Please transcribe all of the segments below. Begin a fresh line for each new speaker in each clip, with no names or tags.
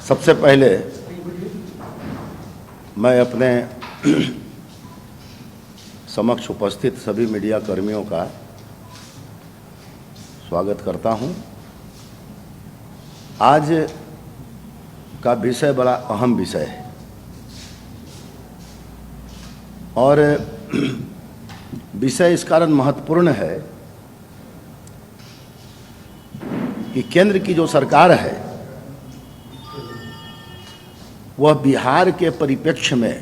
सबसे पहले मैं अपने समक्ष उपस्थित सभी मीडिया कर्मियों का स्वागत करता हूं। आज का विषय बड़ा अहम विषय है और विषय इस कारण महत्वपूर्ण है कि केंद्र की जो सरकार है वह बिहार के परिप्रेक्ष्य में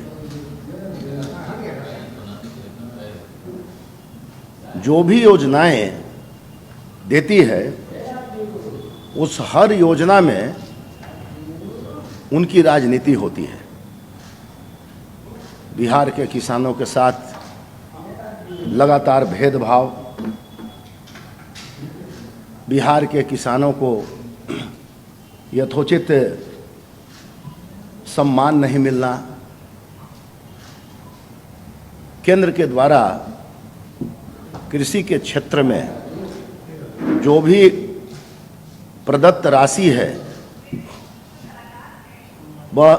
जो भी योजनाएं देती है उस हर योजना में उनकी राजनीति होती है। बिहार के किसानों के साथ लगातार भेदभाव, बिहार के किसानों को यथोचित सम्मान नहीं मिलना, केंद्र के द्वारा कृषि के क्षेत्र में जो भी प्रदत्त राशि है वह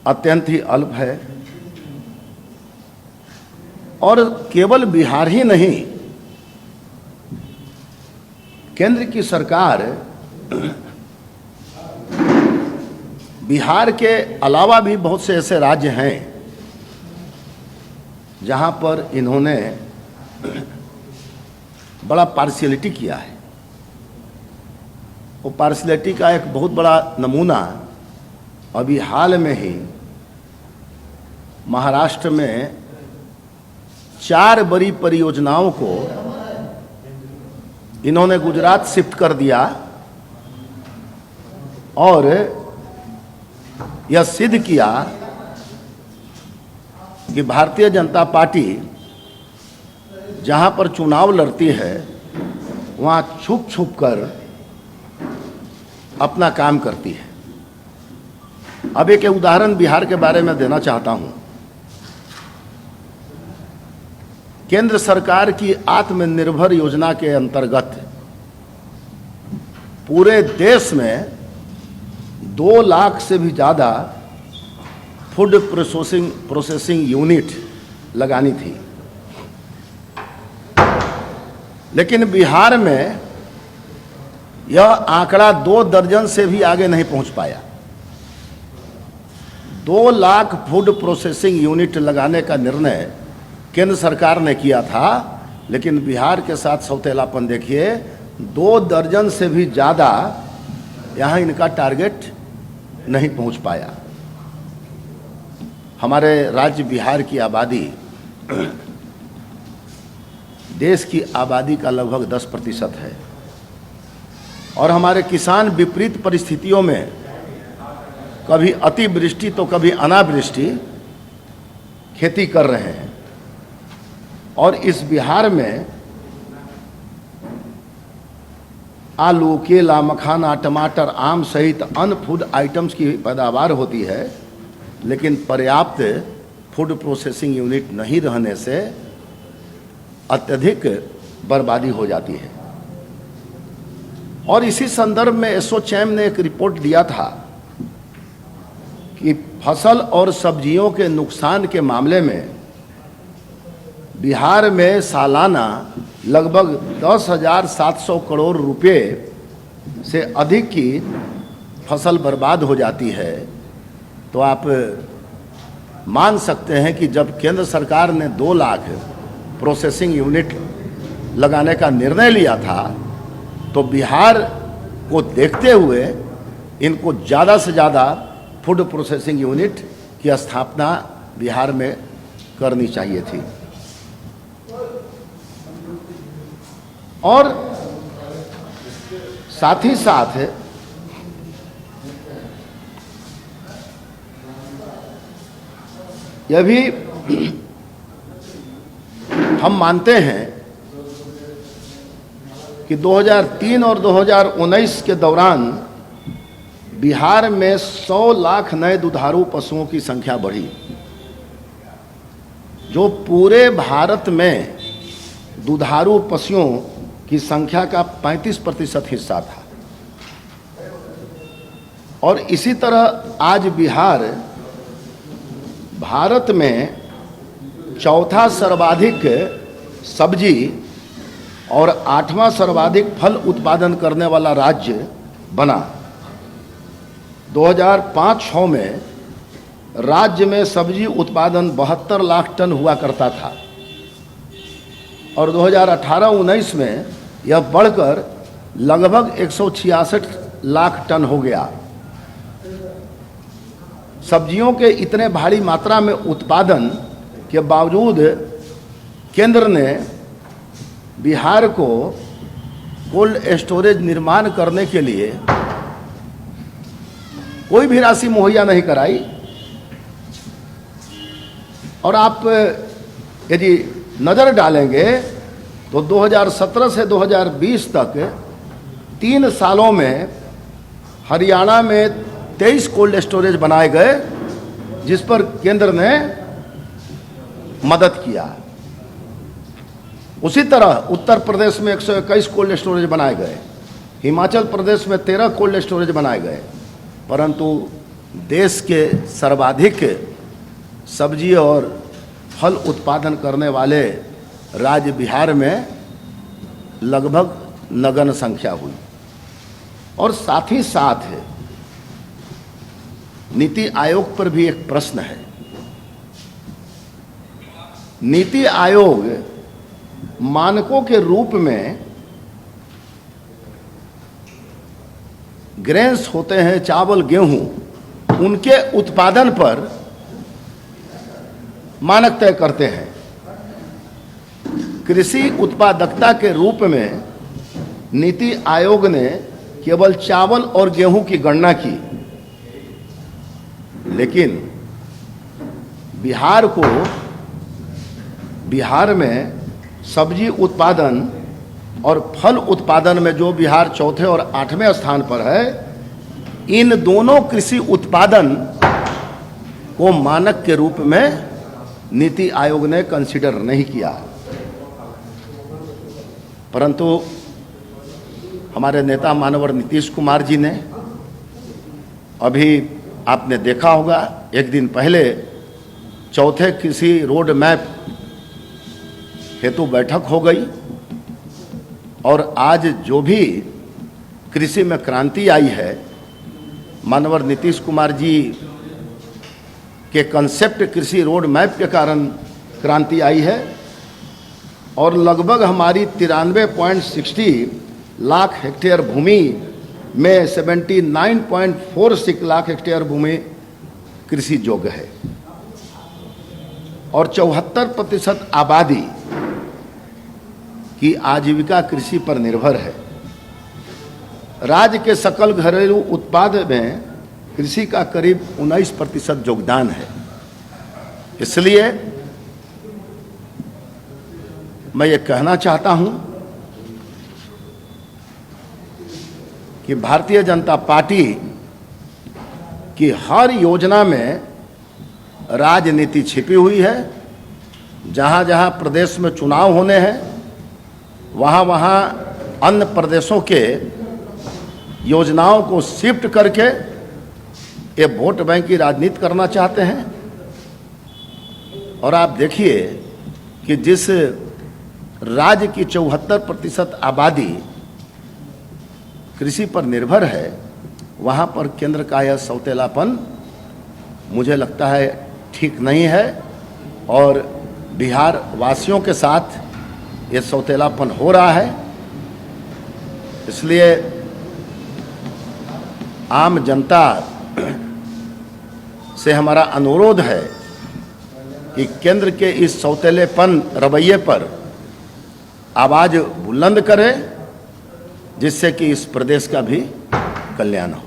अत्यंत ही अल्प है और केवल बिहार ही नहीं, केंद्र की सरकार बिहार के अलावा भी बहुत से ऐसे राज्य हैं जहां पर इन्होंने बड़ा पार्शियलिटी किया है। वो पार्शियलिटी का एक बहुत बड़ा नमूना अभी हाल में ही महाराष्ट्र में 4 बड़ी परियोजनाओं को इन्होंने गुजरात शिफ्ट कर दिया और यह सिद्ध किया कि भारतीय जनता पार्टी जहां पर चुनाव लड़ती है वहां छुप छुप कर अपना काम करती है। अब एक उदाहरण बिहार के बारे में देना चाहता हूं। केंद्र सरकार की आत्मनिर्भर योजना के अंतर्गत पूरे देश में 2 लाख से भी ज़्यादा फूड प्रोसेसिंग यूनिट लगानी थी, लेकिन बिहार में यह आंकड़ा 2 दर्जन से भी आगे नहीं पहुंच पाया। 2 लाख फूड प्रोसेसिंग यूनिट लगाने का निर्णय केंद्र सरकार ने किया था, लेकिन बिहार के साथ सौतेलापन देखिए, 2 दर्जन से भी ज़्यादा यहाँ इनका टारगेट नहीं पहुँच पाया। हमारे राज्य बिहार की आबादी देश की आबादी का लगभग 10% है और हमारे किसान विपरीत परिस्थितियों में कभी अतिवृष्टि तो कभी अनावृष्टि खेती कर रहे हैं और इस बिहार में आलू, केला, मखाना, टमाटर, आम सहित अन्य फूड आइटम्स की पैदावार होती है, लेकिन पर्याप्त फूड प्रोसेसिंग यूनिट नहीं रहने से अत्यधिक बर्बादी हो जाती है। और इसी संदर्भ में एसोचैम ने एक रिपोर्ट दिया था कि फसल और सब्जियों के नुकसान के मामले में बिहार में सालाना लगभग 10,700 करोड़ रुपए से अधिक की फसल बर्बाद हो जाती है। तो आप मान सकते हैं कि जब केंद्र सरकार ने 2 लाख प्रोसेसिंग यूनिट लगाने का निर्णय लिया था तो बिहार को देखते हुए इनको ज़्यादा से ज़्यादा फूड प्रोसेसिंग यूनिट की स्थापना बिहार में करनी चाहिए थी। और साथ ही साथ यह भी हम मानते हैं कि 2003 और 2019 के दौरान बिहार में 100 लाख नए दुधारू पशुओं की संख्या बढ़ी, जो पूरे भारत में दुधारू पशुओं की संख्या का 35% हिस्सा था। और इसी तरह आज बिहार भारत में चौथा सर्वाधिक सब्जी और 8वां सर्वाधिक फल उत्पादन करने वाला राज्य बना। 2005-06 में राज्य में सब्जी उत्पादन 72 लाख टन हुआ करता था और 2018-19 में यह बढ़कर लगभग 166 लाख टन हो गया। सब्जियों के इतने भारी मात्रा में उत्पादन के बावजूद केंद्र ने बिहार को कोल्ड स्टोरेज निर्माण करने के लिए कोई भी राशि मुहैया नहीं कराई। और आप यदि नज़र डालेंगे तो 2017 से 2020 तक 3 सालों में हरियाणा में 23 कोल्ड स्टोरेज बनाए गए, जिस पर केंद्र ने मदद किया। उसी तरह उत्तर प्रदेश में 121 कोल्ड स्टोरेज बनाए गए, हिमाचल प्रदेश में 13 कोल्ड स्टोरेज बनाए गए, परंतु देश के सर्वाधिक सब्जी और फल उत्पादन करने वाले राज्य बिहार में लगभग नगण्य संख्या हुई। और साथ ही साथ नीति आयोग पर भी एक प्रश्न है। नीति आयोग मानकों के रूप में ग्रेन्स होते हैं, चावल गेहूं, उनके उत्पादन पर मानक तय करते हैं। कृषि उत्पादकता के रूप में नीति आयोग ने केवल चावल और गेहूं की गणना की, लेकिन बिहार में सब्जी उत्पादन और फल उत्पादन में जो बिहार चौथे और 8वें स्थान पर है, इन दोनों कृषि उत्पादन को मानक के रूप में नीति आयोग ने कंसीडर नहीं किया। परंतु हमारे नेता मानवर नीतीश कुमार जी ने, अभी आपने देखा होगा, एक दिन पहले चौथे कृषि रोड मैप हेतु बैठक हो गई और आज जो भी कृषि में क्रांति आई है, मानवर नीतीश कुमार जी के कंसेप्ट कृषि रोड मैप के कारण क्रांति आई है और लगभग हमारी 93.60 लाख हेक्टेयर भूमि में 79.46 लाख हेक्टेयर भूमि कृषि योग्य है और 74% आबादी की आजीविका कृषि पर निर्भर है। राज्य के सकल घरेलू उत्पाद में कृषि का करीब 19% योगदान है। इसलिए मैं ये कहना चाहता हूं कि भारतीय जनता पार्टी की हर योजना में राजनीति छिपी हुई है। जहां जहां प्रदेश में चुनाव होने हैं, वहां वहां अन्य प्रदेशों के योजनाओं को शिफ्ट करके ये वोट बैंक की राजनीति करना चाहते हैं। और आप देखिए कि जिस राज्य की 74% आबादी कृषि पर निर्भर है, वहाँ पर केंद्र का यह सौतेलापन मुझे लगता है ठीक नहीं है और बिहार वासियों के साथ ये सौतेलापन हो रहा है। इसलिए आम जनता से हमारा अनुरोध है कि केंद्र के इस सौतेलेपन रवैये पर आवाज बुलंद करें, जिससे कि इस प्रदेश का भी कल्याण हो।